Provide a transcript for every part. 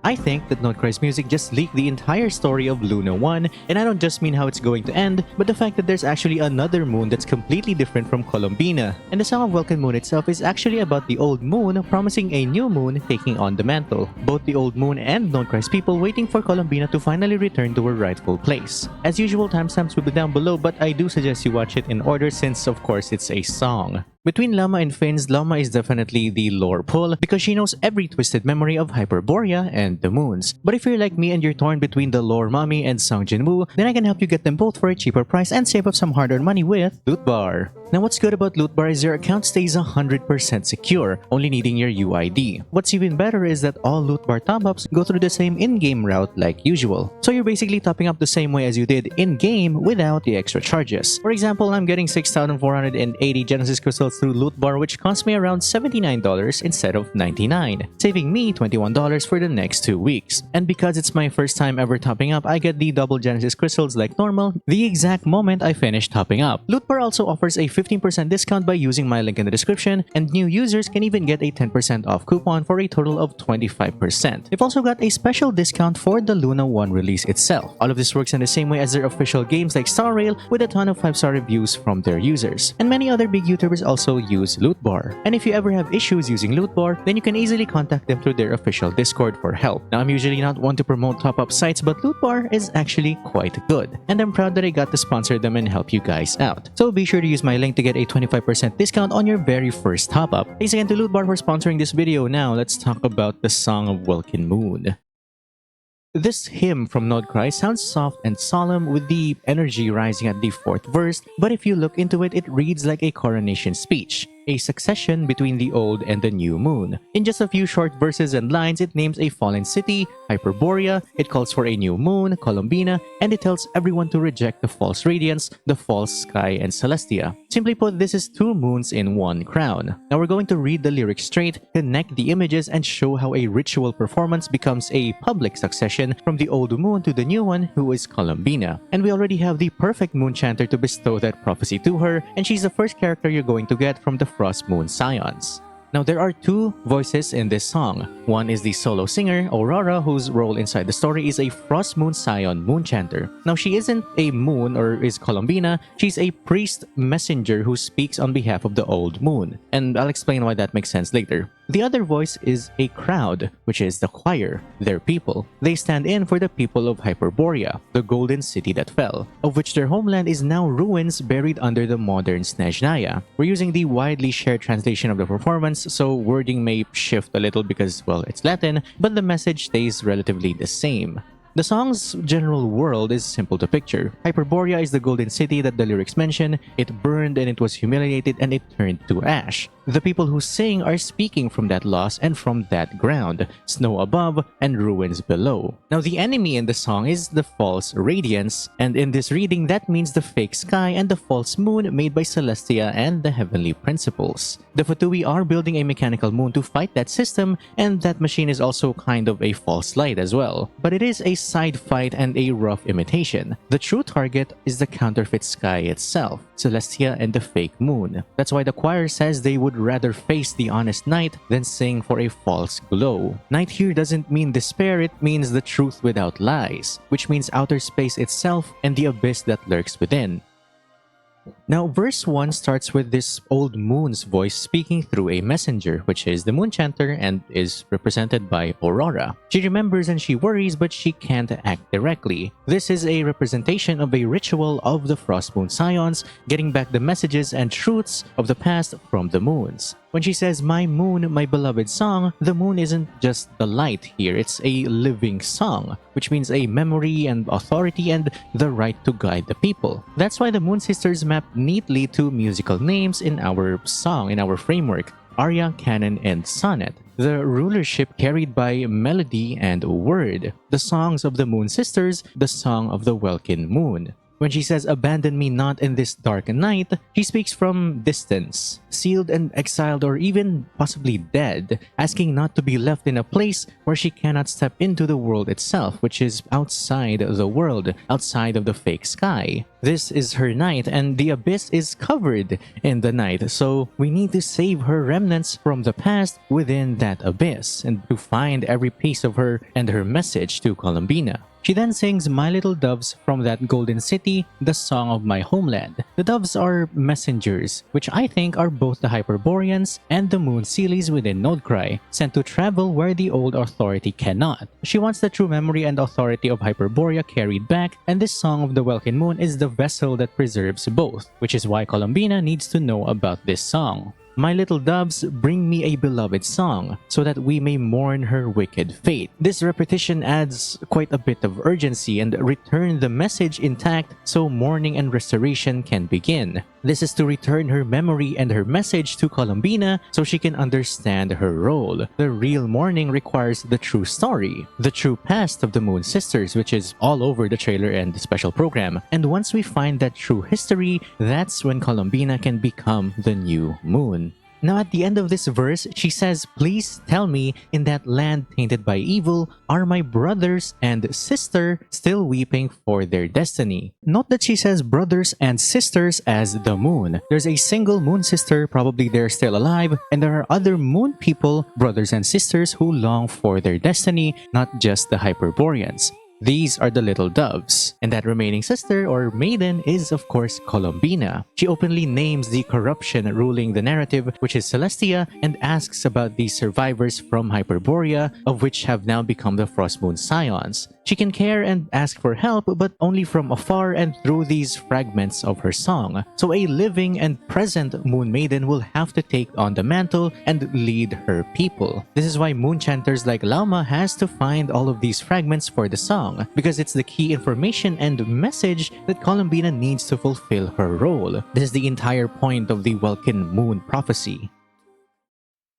I think that Krai's music just leaked the entire story of Luna 1, and I don't just mean how it's going to end, but the fact that there's actually another moon that's completely different from Columbina. And the song of Welkin Moon itself is actually about the old moon promising a new moon taking on the mantle. Both the old moon and Krai's people waiting for Columbina to finally return to her rightful place. As usual, timestamps will be down below, but I do suggest you watch it in order since of course it's a song. Between Lauma and Flins, Lauma is definitely the lore pull because she knows every twisted memory of Hyperborea and the moons. But if you're like me and you're torn between the lore mommy and Song Jinwoo, then I can help you get them both for a cheaper price and save up some hard-earned money with Lootbar. Now what's good about Lootbar is your account stays 100% secure, only needing your UID. What's even better is that all Lootbar top-ups go through the same in-game route like usual. So you're basically topping up the same way as you did in-game without the extra charges. For example, I'm getting 6,480 Genesis Crystals through Lootbar, which cost me around $79 instead of $99, saving me $21 for the next 2 weeks. And because it's my first time ever topping up, I get the double Genesis Crystals like normal the exact moment I finish topping up. Lootbar also offers a 15% discount by using my link in the description, and new users can even get a 10% off coupon for a total of 25%. They've also got a special discount for the Luna 1 release itself. All of this works in the same way as their official games like Star Rail, with a ton of 5-star reviews from their users. And many other big YouTubers also use Lootbar. And if you ever have issues using Lootbar, then you can easily contact them through their official Discord for help. Now, I'm usually not one to promote top-up sites, but Lootbar is actually quite good. And I'm proud that I got to sponsor them and help you guys out. So be sure to use my link to get a 25% discount on your very first top-up. Thanks again to Lootbar for sponsoring this video. Now, let's talk about the Song of Welkin Moon. This hymn from Krai sounds soft and solemn with the energy rising at the 4th verse, but if you look into it, it reads like a coronation speech, a succession between the old and the new moon. In just a few short verses and lines, it names a fallen city, Hyperborea, it calls for a new moon, Columbina, and it tells everyone to reject the false radiance, the false sky, and Celestia. Simply put, this is 2 moons in 1 crown. Now we're going to read the lyrics straight, connect the images, and show how a ritual performance becomes a public succession from the old moon to the new one, who is Columbina. And we already have the perfect moon chanter to bestow that prophecy to her, and she's the first character you're going to get from the Frost Moon Scions. Now, there are 2 voices in this song. One is the solo singer, Aurora, whose role inside the story is a Frost Moon Scion moon chanter. Now, she isn't a moon or is Columbina, she's a priest messenger who speaks on behalf of the old moon. And I'll explain why that makes sense later. The other voice is a crowd, which is the choir, their people. They stand in for the people of Hyperborea, the golden city that fell, of which their homeland is now ruins buried under the modern Snezhnaya. We're using the widely shared translation of the performance, so wording may shift a little because, well, it's Latin, but the message stays relatively the same. The song's general world is simple to picture. Hyperborea is the golden city that the lyrics mention. It burned and it was humiliated and it turned to ash. The people who sing are speaking from that loss and from that ground, snow above and ruins below. Now, the enemy in the song is the false radiance, and in this reading that means the fake sky and the false moon made by Celestia and the heavenly principles. The Fatui are building a mechanical moon to fight that system, and that machine is also kind of a false light as well. But it is a side fight and a rough imitation. The true target is the counterfeit sky itself, Celestia and the fake moon. That's why the choir says they would rather face the honest night than sing for a false glow. Night here doesn't mean despair, it means the truth without lies, which means outer space itself and the abyss that lurks within. Now, verse 1 starts with this old moon's voice speaking through a messenger, which is the moon chanter and is represented by Aurora. She remembers and she worries, but she can't act directly. This is a representation of a ritual of the Frost Moon Scions, getting back the messages and truths of the past from the moons. When she says, "My moon, my beloved song," the moon isn't just the light here, it's a living song, which means a memory and authority and the right to guide the people. That's why the Moon Sisters map neatly to musical names in our song, in our framework: aria, canon, and sonnet. The rulership carried by melody and word. The songs of the Moon Sisters, the song of the Welkin Moon. When she says, "Abandon me not in this dark night," she speaks from distance, sealed and exiled or even possibly dead, asking not to be left in a place where she cannot step into the world itself, which is outside the world, outside of the fake sky. This is her night, and the abyss is covered in the night, so we need to save her remnants from the past within that abyss, and to find every piece of her and her message to Columbina. She then sings "My Little Doves from That Golden City," the song of my homeland. The doves are messengers, which I think are both the Hyperboreans and the Moon Seelies within Krai, sent to travel where the old authority cannot. She wants the true memory and authority of Hyperborea carried back, and this song of the Welkin Moon is the vessel that preserves both, which is why Columbina needs to know about this song. "My little doves, bring me a beloved song, so that we may mourn her wicked fate." This repetition adds quite a bit of urgency and return the message intact so mourning and restoration can begin. This is to return her memory and her message to Columbina so she can understand her role. The real mourning requires the true story, the true past of the Moon Sisters, which is all over the trailer and the special program. And once we find that true history, that's when Columbina can become the new Moon. Now at the end of this verse, she says, "Please tell me, in that land tainted by evil, are my brothers and sister still weeping for their destiny?" Note that she says brothers and sisters as the moon. There's a single moon sister, probably they're still alive, and there are other moon people, brothers and sisters, who long for their destiny, not just the Hyperboreans. These are the little doves. And that remaining sister or maiden is of course Columbina. She openly names the corruption ruling the narrative, which is Celestia, and asks about the survivors from Hyperborea, of which have now become the Frostmoon Scions. She can care and ask for help, but only from afar and through these fragments of her song. So a living and present Moon Maiden will have to take on the mantle and lead her people. This is why moon chanters like Lauma has to find all of these fragments for the song, because it's the key information and message that Columbina needs to fulfill her role. This is the entire point of the Welkin Moon prophecy.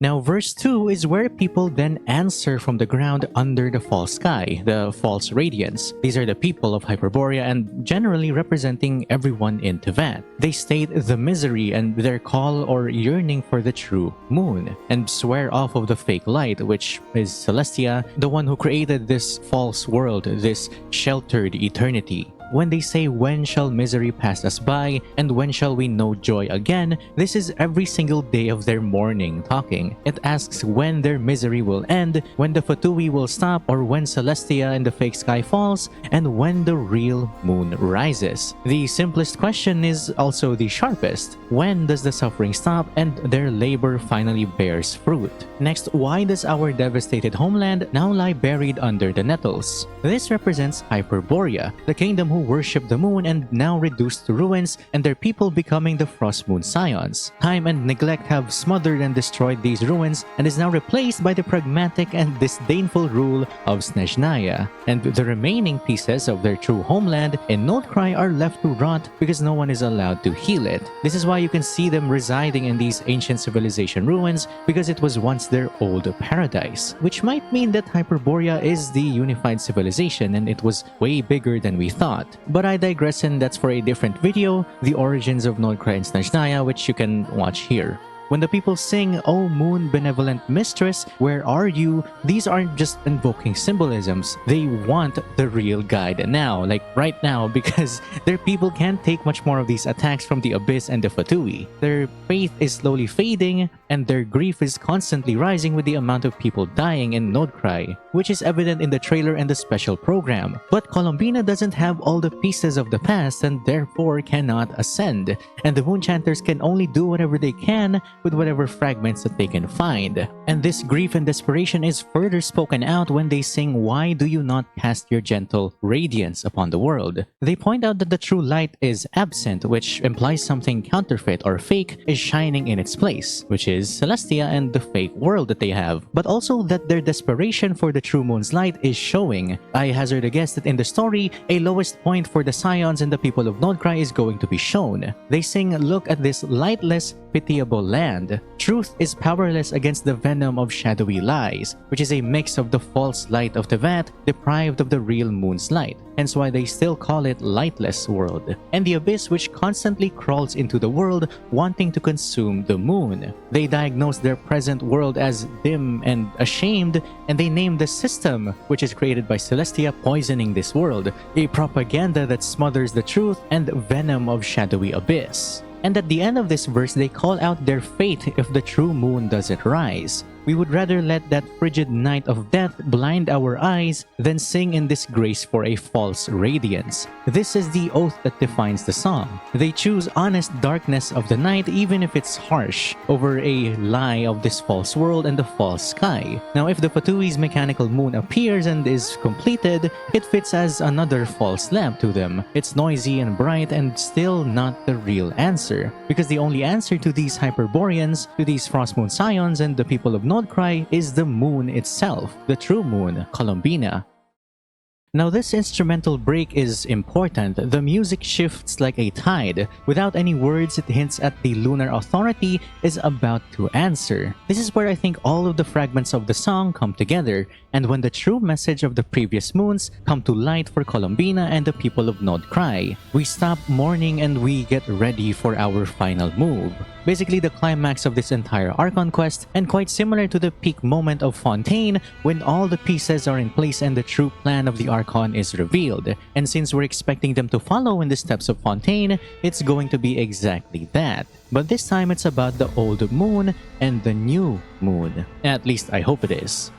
Now verse 2 is where people then answer from the ground under the false sky, the false radiance. These are the people of Hyperborea and generally representing everyone in Tevat. They state the misery and their call or yearning for the true moon, and swear off of the fake light, which is Celestia, the one who created this false world, this sheltered eternity. When they say, "When shall misery pass us by, and when shall we know joy again?" this is every single day of their mourning talking. It asks when their misery will end, when the Fatui will stop, or when Celestia and the fake sky falls, and when the real moon rises. The simplest question is also the sharpest. When does the suffering stop and their labor finally bears fruit? Next, why does our devastated homeland now lie buried under the nettles? This represents Hyperborea, the kingdom who worship the moon and now reduced to ruins, and their people becoming the Frostmoon Scions. Time and neglect have smothered and destroyed these ruins and is now replaced by the pragmatic and disdainful rule of Snezhnaya. And the remaining pieces of their true homeland in Krai are left to rot because no one is allowed to heal it. This is why you can see them residing in these ancient civilization ruins, because it was once their old paradise. Which might mean that Hyperborea is the unified civilization and it was way bigger than we thought. But I digress, and that's for a different video, the origins of Krai and Snezhnaya, which you can watch here. When the people sing, "O moon benevolent mistress, where are you?" these aren't just invoking symbolisms. They want the real guide now, like right now, because their people can't take much more of these attacks from the abyss and the Fatui. Their faith is slowly fading, and their grief is constantly rising with the amount of people dying in Krai, which is evident in the trailer and the special program. But Columbina doesn't have all the pieces of the past and therefore cannot ascend, and the moon chanters can only do whatever they can with whatever fragments that they can find. And this grief and desperation is further spoken out when they sing, "Why do you not cast your gentle radiance upon the world?" They point out that the true light is absent, which implies something counterfeit or fake is shining in its place, which is Celestia and the fake world that they have, but also that their desperation for the true moon's light is showing. I hazard a guess that in the story, a lowest point for the Scions and the people of Krai is going to be shown. They sing, "Look at this lightless, pitiable land. land. Truth is powerless against the venom of shadowy lies, which is a mix of the false light of Tevat deprived of the real moon's light, hence why they still call it Lightless World, and the abyss which constantly crawls into the world wanting to consume the moon. They diagnose their present world as dim and ashamed, and they name the system, which is created by Celestia, poisoning this world, a propaganda that smothers the truth and venom of shadowy abyss. And at the end of this verse, they call out their fate if the true moon doesn't rise. We would rather let that frigid night of death blind our eyes than sing in disgrace for a false radiance. This is the oath that defines the song. They choose honest darkness of the night even if it's harsh, over a lie of this false world and the false sky. Now if the Fatui's mechanical moon appears and is completed, it fits as another false lamp to them. It's noisy and bright and still not the real answer, because the only answer to these Hyperboreans, to these Frostmoon Scions and the people of Krai is the moon itself, the true moon, Columbina. Now this instrumental break is important. The music shifts like a tide. Without any words, it hints at the Lunar Authority is about to answer. This is where I think all of the fragments of the song come together, and when the true message of the previous moons come to light for Columbina and the people of Krai. We stop mourning and we get ready for our final move. Basically the climax of this entire Archon quest, and quite similar to the peak moment of Fontaine when all the pieces are in place and the true plan of the Archon is revealed. And since we're expecting them to follow in the steps of Fontaine, it's going to be exactly that. But this time it's about the old moon and the new moon. At least I hope it is.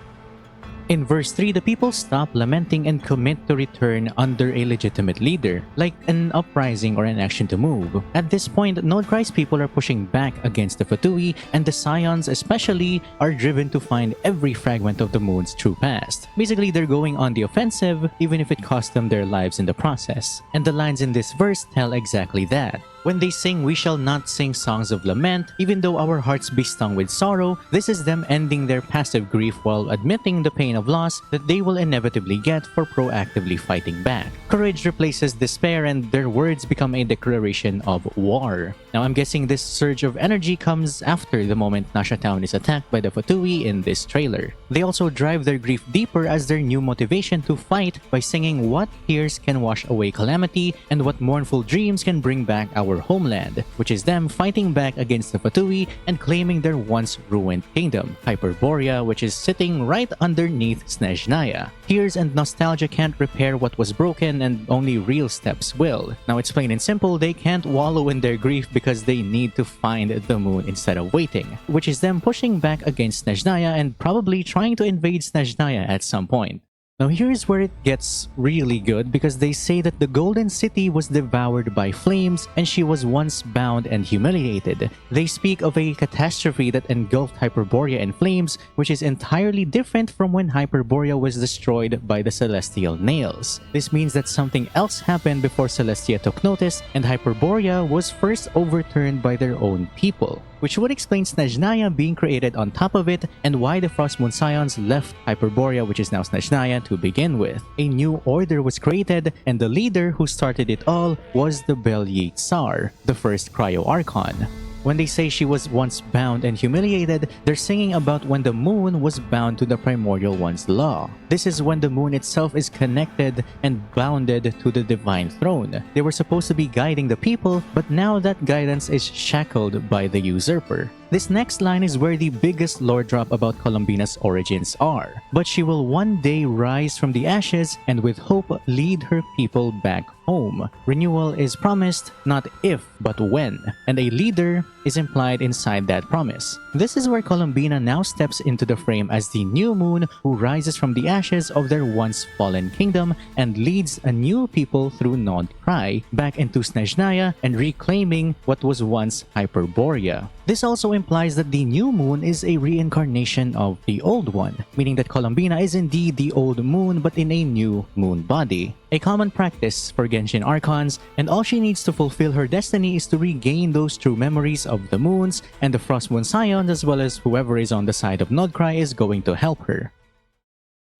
In verse 3, the people stop lamenting and commit to return under a legitimate leader, like an uprising or an action to move. At this point, Krai's people are pushing back against the Fatui, and the Scions especially are driven to find every fragment of the moon's true past. Basically, they're going on the offensive, even if it costs them their lives in the process. And the lines in this verse tell exactly that. When they sing, "We shall not sing songs of lament, even though our hearts be stung with sorrow," this is them ending their passive grief while admitting the pain of loss that they will inevitably get for proactively fighting back. Courage replaces despair, and their words become a declaration of war. Now I'm guessing this surge of energy comes after the moment Nasha Town is attacked by the Fatui in this trailer. They also drive their grief deeper as their new motivation to fight by singing what tears can wash away calamity and what mournful dreams can bring back our homeland, which is them fighting back against the Fatui and claiming their once ruined kingdom, Hyperborea, which is sitting right underneath Snezhnaya. Tears and nostalgia can't repair what was broken, and only real steps will. Now it's plain and simple, they can't wallow in their grief because they need to find the moon instead of waiting, which is them pushing back against Snezhnaya and probably trying to invade Snezhnaya at some point. Now here's where it gets really good, because they say that the Golden City was devoured by flames and she was once bound and humiliated. They speak of a catastrophe that engulfed Hyperborea in flames, which is entirely different from when Hyperborea was destroyed by the Celestial Nails. This means that something else happened before Celestia took notice, and Hyperborea was first overturned by their own people, which would explain Snezhnaya being created on top of it and why the Frostmoon Scions left Hyperborea, which is now Snezhnaya, to begin with. A new order was created, and the leader who started it all was the Bel-Yi Tsar, the first Cryo-Archon. When they say she was once bound and humiliated, they're singing about when the moon was bound to the Primordial One's law. This is when the moon itself is connected and bounded to the divine throne. They were supposed to be guiding the people, but now that guidance is shackled by the usurper. This next line is where the biggest lore drop about Columbina's origins are. But she will one day rise from the ashes and with hope lead her people back home. Renewal is promised, not if, but when. And a leader is implied inside that promise. This is where Columbina now steps into the frame as the new moon who rises from the ashes of their once fallen kingdom and leads a new people through Krai back into Snezhnaya and reclaiming what was once Hyperborea. This also implies that the new moon is a reincarnation of the old one, meaning that Columbina is indeed the old moon but in a new moon body. A common practice for Genshin Archons, and all she needs to fulfill her destiny is to regain those true memories of the moons, and the Frostmoon Scions as well as whoever is on the side of Krai is going to help her.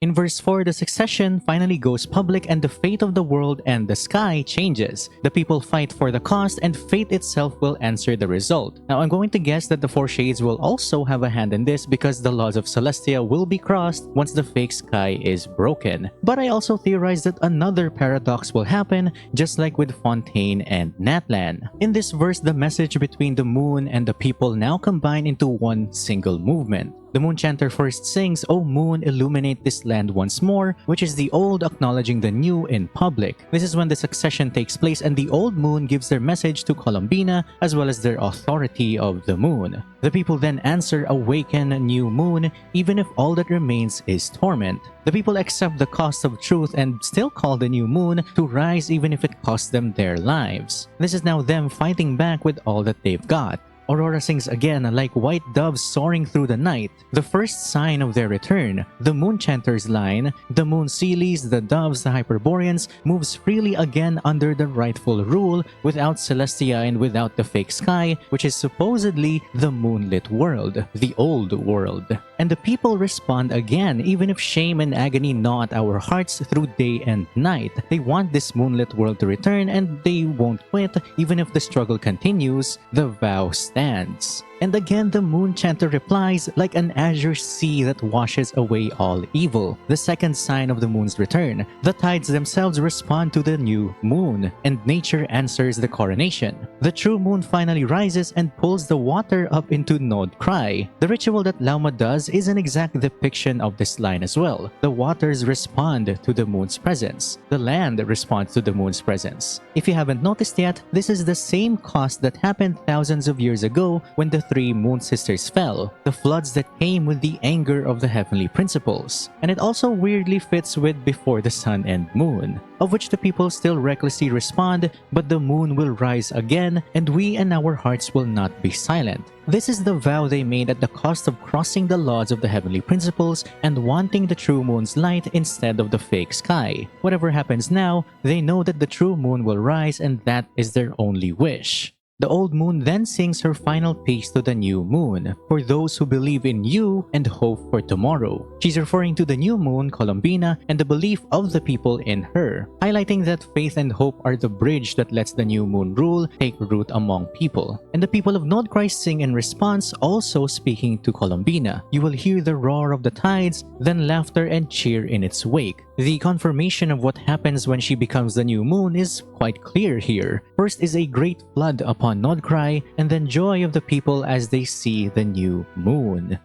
In verse 4, the succession finally goes public and the fate of the world and the sky changes. The people fight for the cost and fate itself will answer the result. Now I'm going to guess that the Four Shades will also have a hand in this because the laws of Celestia will be crossed once the fake sky is broken. But I also theorize that another paradox will happen, just like with Fontaine and Natlan. In this verse, the message between the moon and the people now combine into one single movement. The moon chanter first sings, "O moon, illuminate this land once more," which is the old acknowledging the new in public. This is when the succession takes place and the old moon gives their message to Columbina as well as their authority of the moon. The people then answer, "Awaken, new moon," even if all that remains is torment. The people accept the cost of truth and still call the new moon to rise even if it costs them their lives. This is now them fighting back with all that they've got. Aurora sings again like white doves soaring through the night, the first sign of their return. The moon chanter's line, "The moon sealies, the doves, the Hyperboreans," moves freely again under the rightful rule, without Celestia and without the fake sky, which is supposedly the moonlit world, the old world. And the people respond again, even if shame and agony gnaw at our hearts through day and night. They want this moonlit world to return and they won't quit, even if the struggle continues. The vow stands. And again, the moon chanter replies like an azure sea that washes away all evil, the second sign of the moon's return. The tides themselves respond to the new moon, and nature answers the coronation. The true moon finally rises and pulls the water up into Nod Krai. The ritual that Lauma does is an exact depiction of this line as well. The waters respond to the moon's presence. The land responds to the moon's presence. If you haven't noticed yet, this is the same cost that happened thousands of years ago when the three moon sisters fell, the floods that came with the anger of the heavenly principles. And it also weirdly fits with Before the Sun and Moon, of which the people still recklessly respond, but the moon will rise again and we and our hearts will not be silent. This is the vow they made at the cost of crossing the laws of the heavenly principles and wanting the true moon's light instead of the fake sky. Whatever happens now, they know that the true moon will rise and that is their only wish. The old moon then sings her final piece to the new moon, "For those who believe in you and hope for tomorrow." She's referring to the new moon, Columbina, and the belief of the people in her, highlighting that faith and hope are the bridge that lets the new moon rule take root among people. And the people of Nod Krai sing in response, also speaking to Columbina. "You will hear the roar of the tides, then laughter and cheer in its wake." The confirmation of what happens when she becomes the new moon is quite clear here. First is a great flood upon Nod Krai, and then joy of the people as they see the new moon.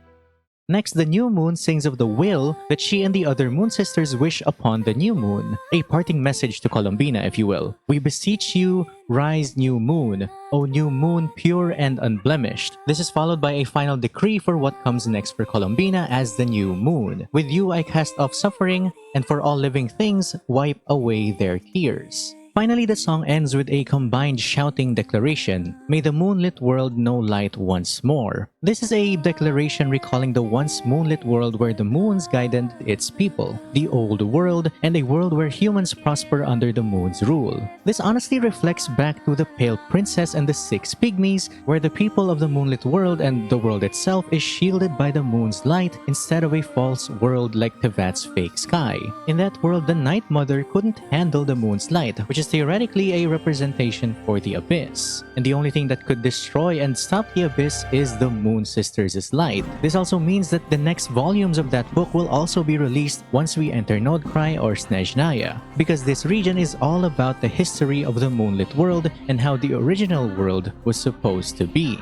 Next, the new moon sings of the will that she and the other moon sisters wish upon the new moon. A parting message to Columbina, if you will. "We beseech you, rise new moon, O new moon pure and unblemished." This is followed by a final decree for what comes next for Columbina as the new moon. "With you I cast off suffering, and for all living things wipe away their tears." Finally, the song ends with a combined shouting declaration, "May the moonlit world know light once more." This is a declaration recalling the once moonlit world where the moons guided its people, the old world, and a world where humans prosper under the moon's rule. This honestly reflects back to the Pale Princess and the Six Pygmies, where the people of the moonlit world and the world itself is shielded by the moon's light instead of a false world like Tevat's fake sky. In that world, the Night Mother couldn't handle the moon's light, which is theoretically a representation for the Abyss. And the only thing that could destroy and stop the Abyss is the Moon Sisters' light. This also means that the next volumes of that book will also be released once we enter Nod Krai or Snezhnaya, because this region is all about the history of the moonlit world and how the original world was supposed to be.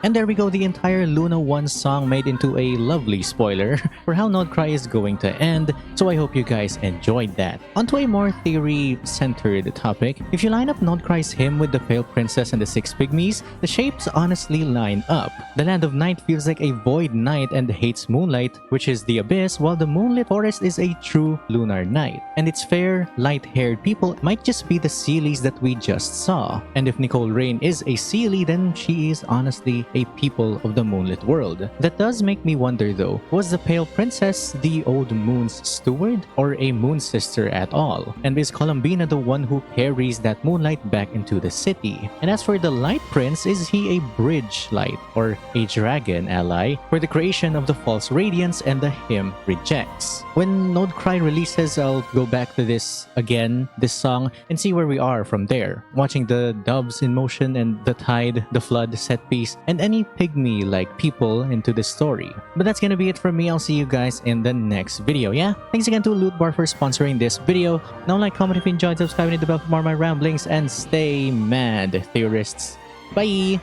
And there we go, the entire Luna 1 song made into a lovely spoiler for how Nod Krai is going to end, so I hope you guys enjoyed that. Onto a more theory-centered topic. If you line up Nod Krai's hymn with the Pale Princess and the Six Pygmies, the shapes honestly line up. The Land of Night feels like a void night and hates moonlight, which is the Abyss, while the moonlit forest is a true lunar night. And its fair, light-haired people might just be the Sealies that we just saw. And if Nicole Rain is a Sealie, then she is honestly a people of the moonlit world. That does make me wonder though, was the Pale Princess the old moon's steward or a moon sister at all? And is Columbina the one who carries that moonlight back into the city? And as for the Light Prince, is he a bridge light or a dragon ally for the creation of the false radiance and the hymn rejects? When Node Krai releases, I'll go back to this again, this song, and see where we are from there. Watching the doves in motion and the tide, the flood set piece, and any pygmy-like people into the story. But that's gonna be it from me. I'll see you guys in the next video, yeah? Thanks again to Lootbar for sponsoring this video. Now like, comment if you enjoyed, subscribe, and hit the bell for more of my ramblings, and stay mad, theorists. Bye!